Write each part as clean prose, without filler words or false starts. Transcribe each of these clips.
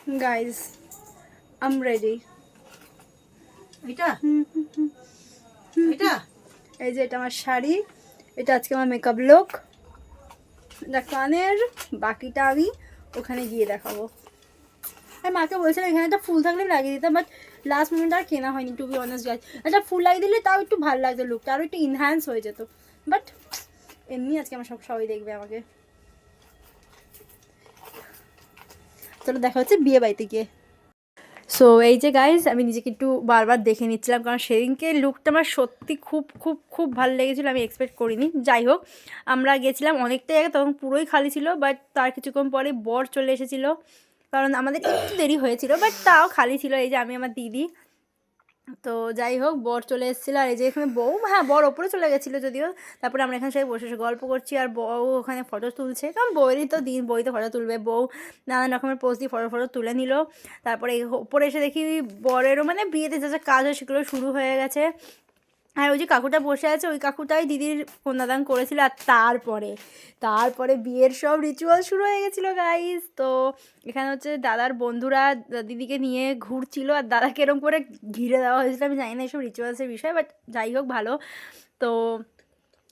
Guys am ready. এটা এটা এই যে এটা আমার শাড়ি, এটা আজকে আমার মেকআপ লুক, এটা কানের, বাকিটা আমি ওখানে গিয়ে দেখাবো। আর মাকে বলছিলাম এখানে একটা ফুল থাকলে লাগিয়ে দিতাম, বাট লাস্ট মোমেন্ট আর কেনা হয়নি টু বি অনেস্ট গাইজ। একটা ফুল লাগিয়ে দিলে তাও একটু ভালো লাগতো, লুকটা আরও একটু ইনহ্যান্স হয়ে যেত, বাট এমনি আজকে আমার সবাই দেখবে আমাকে। চলো দেখা হচ্ছে বিয়ে বাড়িতে গিয়ে। সো এই যে গাইজ আমি নিজেকে একটু বারবার দেখে নিচ্ছিলাম, কারণ সেদিনকে লুকটা আমার সত্যি খুব খুব খুব ভালো লেগেছিলো, আমি এক্সপেক্ট করিনি। যাই হোক, আমরা গেছিলাম অনেকটা জায়গায়, তখন পুরোই খালি ছিল, বাট তার কিছুক্ষণ পরে বর চলে এসেছিলো, কারণ আমাদের একটু দেরি হয়েছিল, বাট তাও খালি ছিল। এই যে আমি আমার দিদি, তো যাই হোক বর চলে এসেছিলো, আর এই যে এখানে বউ, হ্যাঁ বর ওপরে চলে গেছিলো যদিও। তারপরে আমরা এখানে সবাই বসে বসে গল্প করছি, আর বউ ওখানে ফটো তুলছে, কারণ বউয়েরই তো দিন, বই তো ফটো তুলবে। বউ নানান রকমের পোজ দিয়ে ফটো ফটো তুলে নিল। তারপরে ওপরে এসে দেখি বরেরও মানে বিয়েতে যা যা কাজ হয় সেগুলো শুরু হয়ে গেছে। আর ওই যে কাকুটা বসে আছে, ওই কাকুটাই দিদির কন্যাদান করেছিল। আর তারপরে বিয়ের সব রিচুয়াল শুরু হয়ে গেছিলো গাইস। তো এখানে হচ্ছে দাদার বন্ধুরা দিদিকে নিয়ে ঘুরছিল, আর দাদাকে এরকম করে ঘিরে দেওয়া হয়েছিল। আমি জানি না এইসব রিচুয়ালসের বিষয়, বাট যাই হোক ভালো। তো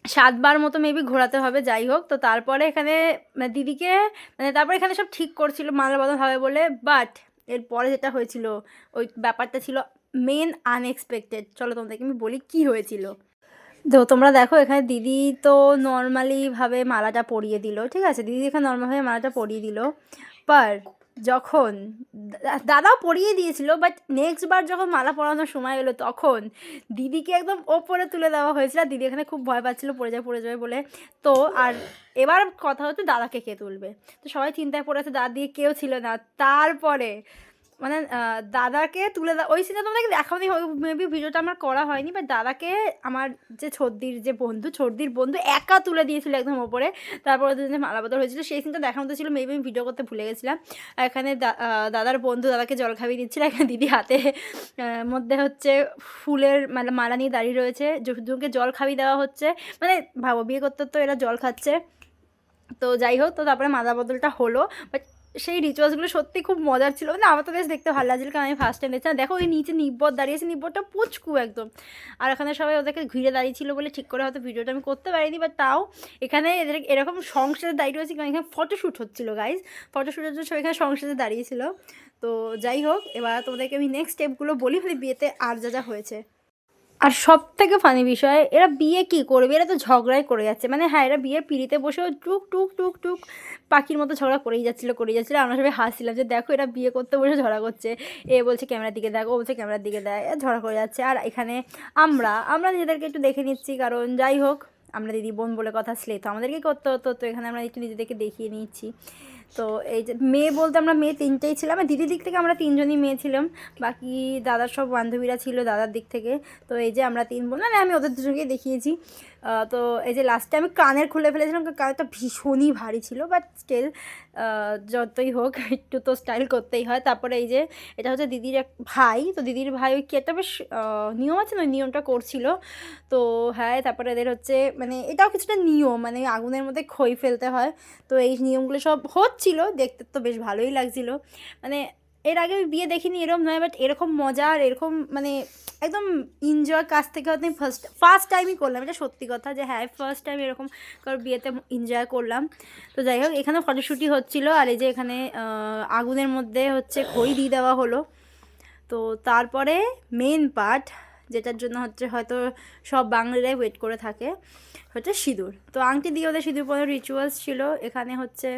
7বার মতো মেবি ঘোরাতে হবে। যাই হোক, তো তারপরে এখানে দিদিকে তারপরে এখানে সব ঠিক করছিল মালা বদল হবে বলে, বাট এরপরে যেটা হয়েছিল ওই ব্যাপারটা ছিল মেন আনএক্সপেক্টেড। চলো তোমাদেরকে আমি বলি কি হয়েছিল। তো তোমরা দেখো এখানে দিদি তো নর্মালিভাবে মালাটা পরিয়ে দিল, ঠিক আছে, দিদি এখানে নর্মালভাবে মালাটা পরিয়ে দিল। পার যখন দাদাও পরিয়ে দিয়েছিল, বাট নেক্সট বার যখন মালা পরানোর সময় এলো তখন দিদিকে একদম ওপরে তুলে দেওয়া হয়েছিল। দিদি এখানে খুব ভয় পাচ্ছিল পড়ে যাবে বলে। তো আর এবার কথা হচ্ছে দাদাকে কে তুলবে, তো সবাই চিন্তায় পড়েছে, দাদা দিয়ে কেউ ছিল না। তারপরে মানে দাদাকে তুলে ওই সিনে তোমাদেরকে দেখাওনি, মেবি ভিডিওটা আমার করা হয়নি, বাট দাদাকে আমার যে ছর্দির বন্ধু একা তুলে দিয়েছিল একদম ওপরে। তারপর ওদের যে মালা বদল হয়েছিল সেই সিনটা দেখানো ছিল, মেবি আমি ভিডিও করতে ভুলে গেছিলাম। আর এখানে দাদার বন্ধু দাদাকে জল খাইয়ে দিচ্ছিল, এখানে দিদি হাতে মধ্যে হচ্ছে ফুলের মালা নিয়ে দাঁড়িয়ে রয়েছে, দুজনকে জল খাইয়ে দেওয়া হচ্ছে। মানে ভাবো বিয়ে করতে তো এরা জল খাচ্ছে। তো যাই হোক, তো তারপরে মালা বদলটা হলো, বাট সেই রিচুয়ালসগুলো সত্যি খুব মজার ছিল। মানে আমার তো বেশ দেখতে ভালো লাগছিল, কারণ আমি ফার্স্ট টাইম দেখছিলাম। দেখো ওই নিচে নিব্বর দাঁড়িয়েছে, নিব্বরটা পুচকু একদম। আর এখানে সবাই ওদেরকে ঘিরে দাঁড়িয়েছিল বলে ঠিক করে হয়তো ভিডিওটা আমি করতে পারিনি, বাট তাও এখানে এদের এরকম সংসারে দাঁড়িয়ে রয়েছে, কারণ এখানে ফটোশ্যুট হচ্ছিলো গাইজ। ফটোশ্যুটের জন্য সবাই এখানে সংসারে দাঁড়িয়েছিল। তো যাই হোক, এবার তোমাদেরকে আমি নেক্সট স্টেপগুলো বলি, হলে বিয়েতে আর যা যা হয়েছে। আর সব থেকে ফানি বিষয়, এরা বিয়ে কি করবে, এরা তো ঝগড়াই করে যাচ্ছে। মানে হ্যাঁ, এরা বিয়ের পিড়িতে বসেও টুক টুক টুক টুক পাখির মতো ঝগড়া করেই যাচ্ছিলো। আমরা সবাই হাসছিলাম যে দেখো এরা বিয়ে করতে বসে ঝগড়া করছে, এ বলছে ক্যামেরার দিকে দেখ, ও বলছে ক্যামেরার দিকে দেয়, ঝগড়া করে যাচ্ছে। আর এখানে আমরা নিজেদেরকে একটু দেখে নিচ্ছি, কারণ যাই হোক আমরা দিদি বোন বলে কথা, আসলে তো আমাদেরকেই করতে হতো। তো এখানে আমরা একটু নিজেদেরকে দেখিয়ে নিচ্ছি। তো এই যে মেয়ে বলতে আমরা মেয়ে 3টেই ছিলাম, দিদির দিক থেকে আমরা 3জনই মেয়ে ছিলাম, বাকি দাদার সব বান্ধবীরা ছিল দাদার দিক থেকে। তো এই যে আমরা 3 বোন, না আমি ওদের দুজনকেই দেখিয়েছি। তো এই যে লাস্টে আমি কানের খুলে ফেলেছিলাম, কানেরটা ভীষণই ভারী ছিল, বাট স্টিল যতই হোক একটু তো স্টাইল করতেই হয়। তারপরে এই যে এটা হচ্ছে দিদির এক ভাই, তো দিদির ভাই ওই কি একটা বেশ নিয়ম আছে না, নিয়মটা করছিল। তো হ্যাঁ, তারপরে এদের হচ্ছে মানে এটাও কিছুটা নিয়ম, মানে আগুনের মধ্যে খই ফেলতে হয়। তো এই নিয়মগুলো সব হচ্ছিল, দেখতে তো বেশ ভালোই লাগছিল। মানে এর আগে আমি বিয়ে দেখিনি এরকম নয়, বাট এরকম মজা আর এরকম মানে একদম এনজয় কাছ থেকে হয়তো আমি ফার্স্ট টাইমই করলাম। এটা সত্যি কথা যে হ্যাঁ, ফার্স্ট টাইম এরকম কারোর বিয়েতে এনজয় করলাম। তো যাই হোক, এখানে ফটোশ্যুটই হচ্ছিলো, আর এই যে এখানে আগুনের মধ্যে হচ্ছে খই দিয়ে দেওয়া হলো। তো তারপরে মেন পার্ট, যেটার জন্য হচ্ছে হয়তো সব বাঙালিরাই ওয়েট করে থাকে, হচ্ছে সিঁদুর। তো আংটি দিয়ে ওদের সিঁদুর পরানোর রিচুয়ালস ছিল। এখানে হচ্ছে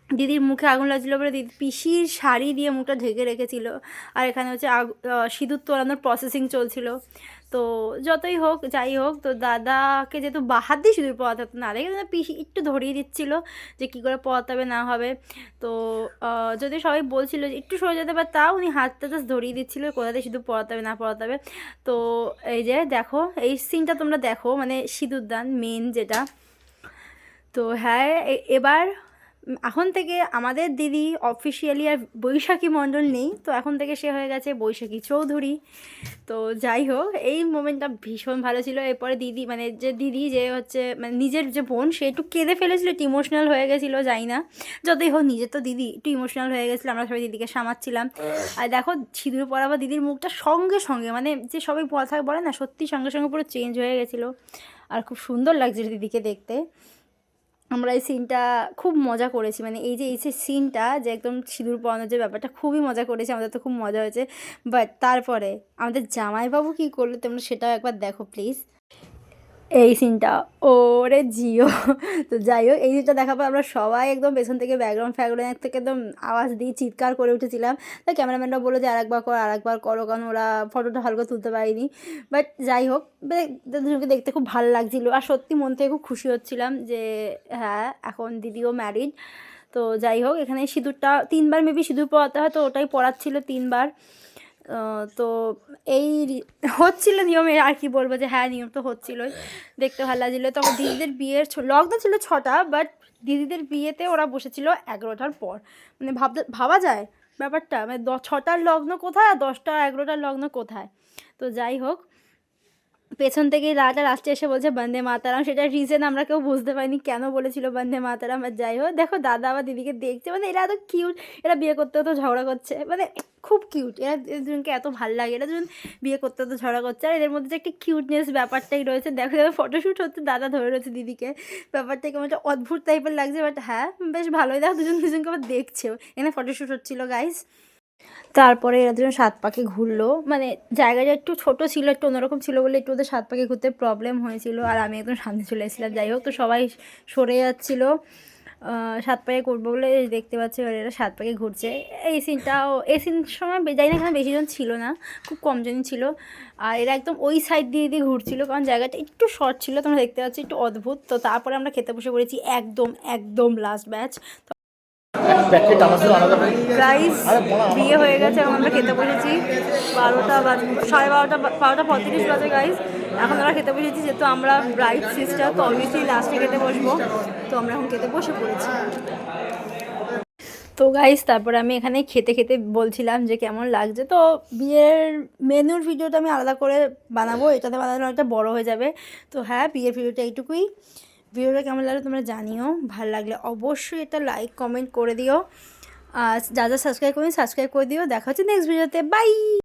দিদির মুখে আগুন লাগছিল বলে দিদি পিসির শাড়ি দিয়ে মুখটা ঢেকে রেখেছিল। আর এখানে হচ্ছে সিঁদুর তোলানোর প্রসেসিং চলছিল। তো যতই হোক যাই হোক, তো দাদাকে যেহেতু হাত দিয়ে সিঁদুর পরাতে হতো না, দেখে পিসি একটু ধরিয়ে দিচ্ছিল যে কী করে পরাতে হবে না হবে। তো যদি সবাই বলছিল যে একটু সরে যেতে, বা তাও উনি হাতটা জাস্ট ধরিয়ে দিচ্ছিলো কোথাতে সিঁদুর পরাতে হবে না পরাতে হবে। তো এই যে দেখো এই সিনটা তোমরা দেখো, মানে সিঁদুর দান মেন যেটা। তো হ্যাঁ, এবার এখন থেকে আমাদের দিদি অফিসিয়ালি আর বৈশাখী মণ্ডল নেই, তো এখন থেকে সে হয়ে গেছে বৈশাখী চৌধুরী। তো যাই হোক, এই মোমেন্টটা ভীষণ ভালো ছিল। এরপরে দিদি মানে যে দিদি যে হচ্ছে মানে নিজের যে বোন, সে একটু কেঁদে ফেলেছিল, একটু ইমোশনাল হয়ে গেছিলো, যাই না যতই হোক নিজের তো দিদি, একটু ইমোশনাল হয়ে গেছিলো। আমরা সবাই দিদিকে সামাচ্ছিলাম। আর দেখো সিঁদুর পরা বা দিদির মুখটা সঙ্গে সঙ্গে মানে যে সবাই বলে না, সত্যি সঙ্গে সঙ্গে পুরো চেঞ্জ হয়ে গেছিলো। আর খুব সুন্দর লাগছিল দিদিকে দেখতে। আমরা এই সিনটা খুব মজা করেছি, মানে এই যে সিনটা যে একদম সিঁদুর পরানোর যে ব্যাপারটা, খুবই মজা করেছি, আমাদের তো খুব মজা হয়েছে। বাট তারপরে আমাদের জামাইবাবু কী করলো তোমরা সেটাও একবার দেখো প্লিজ। এই সিনটা ওরে জিও। তো যাই হোক, এই সিনটা দেখার পর আমরা সবাই একদম পেছন থেকে ব্যাকগ্রাউন্ড থেকে একদম আওয়াজ দিয়ে চিৎকার করে উঠেছিলাম। তাই ক্যামেরাম্যানরা বললো যে আরেকবার করো, কারণ ওরা ফটোটা ভালো করে তুলতে পারিনি। বাট যাই হোক, দুজনকে দেখতে খুব ভালো লাগছিলো, আর সত্যি মন থেকে খুব খুশি হচ্ছিলাম যে হ্যাঁ এখন দিদিও ম্যারিড। তো যাই হোক, এখানে সিঁদুরটা 3বার মেবি সিঁদুর পরাতে হয়, তো ওটাই পরাচ্ছিল 3বার। তো এই হচ্ছিলো নিয়মে, আর কি বলবো যে হ্যাঁ নিয়ম তো হচ্ছিলোই, দেখতে ভালো লাগছিলো। তখন দিদিদের বিয়ের লগ্ন ছিল 6টা, বাট দিদিদের বিয়েতে ওরা বসেছিল 11টার পর। মানে ভাবা যায় ব্যাপারটা, মানে 6টার লগ্ন কোথায় আর 10টা 11টার লগ্ন কোথায়। তো যাই হোক, পেছন থেকেই দাদাটা লাস্টে এসে বলছে বন্দে মাতারাম, সেটার রিজন আমরা কেউ বুঝতে পারিনি কেন বলেছিল বন্দে মাতারাম। আর যাই হোক, দেখো দাদা আবার দিদিকে দেখছে, মানে এরা এত কিউট, এরা বিয়ে করতে হতো ঝগড়া করছে, মানে খুব কিউট, এরা দুজনকে এত ভালো লাগে, এরা দুজন বিয়ে করতে হতো ঝগড়া করছে, আর এদের মধ্যে যে একটা কিউটনেস ব্যাপারটাই রয়েছে। দেখো ফটোশ্যুট হচ্ছে, দাদা ধরে রয়েছে দিদিকে, ব্যাপারটা কেমন একটা অদ্ভুত টাইপের লাগছে, বাট হ্যাঁ বেশ ভালোই। দেখো দুজনকে আবার দেখছেও, এখানে ফটোশ্যুট হচ্ছিলো গাইস। তারপরে এরা দুজন 7 পাকে ঘুরলো, মানে জায়গাটা একটু ছোট ছিল, একটু অন্যরকম ছিল বলে একটু ওদের 7 পাকে ঘুরতে প্রবলেম হয়েছিল, আর আমি একদম সামনে চলে এসেছিলাম। যাই হোক, তো সবাই সরে যাচ্ছিলো 7 পাকে ঘুরবো বলে, দেখতে পাচ্ছি এরা 7 পাকে ঘুরছে। এই সিনটাও, এই সিনের সময় যাই না, এখানে বেশি জন ছিল না, খুব কম জনই ছিল। আর এরা একদম ওই সাইড দিয়ে দিয়ে ঘুরছিল, কারণ জায়গাটা একটু শর্ট ছিল, তোমরা দেখতে পাচ্ছি একটু অদ্ভুত। তো তারপরে আমরা খেতে বসে পড়েছি, একদম একদম লাস্ট ব্যাচ। প্রাইস বিয়ে হয়ে গেছে, এখন আমরা খেতে বসেছি 12টা বাজে, 12:30 বাজে গাইজ। এখন আমরা খেতে বসেছি, যেহেতু আমরা ব্রাইড সিস্টার, তো অবভিয়াসলি লাস্টে খেতে বসবো। তো আমরা এখন খেতে বসে পড়েছি। তো গাইজ তারপরে আমি এখানে খেতে খেতে বলছিলাম যে কেমন লাগছে। তো বিয়ের মেনুর ভিডিওটা আমি আলাদা করে বানাবো, এটাতে বানালে অনেকটা বড় হয়ে যাবে। তো হ্যাঁ, বিয়ের ভিডিওটা এইটুকুই। ভিডিওটা কেমন লাগলো তোমরা জানিও, ভালো লাগলে অবশ্যই এটা লাইক কমেন্ট করে দিও, আর যা সাবস্ক্রাইব করে দিও। দেখা হচ্ছে নেক্সট ভিডিওতে, বাই।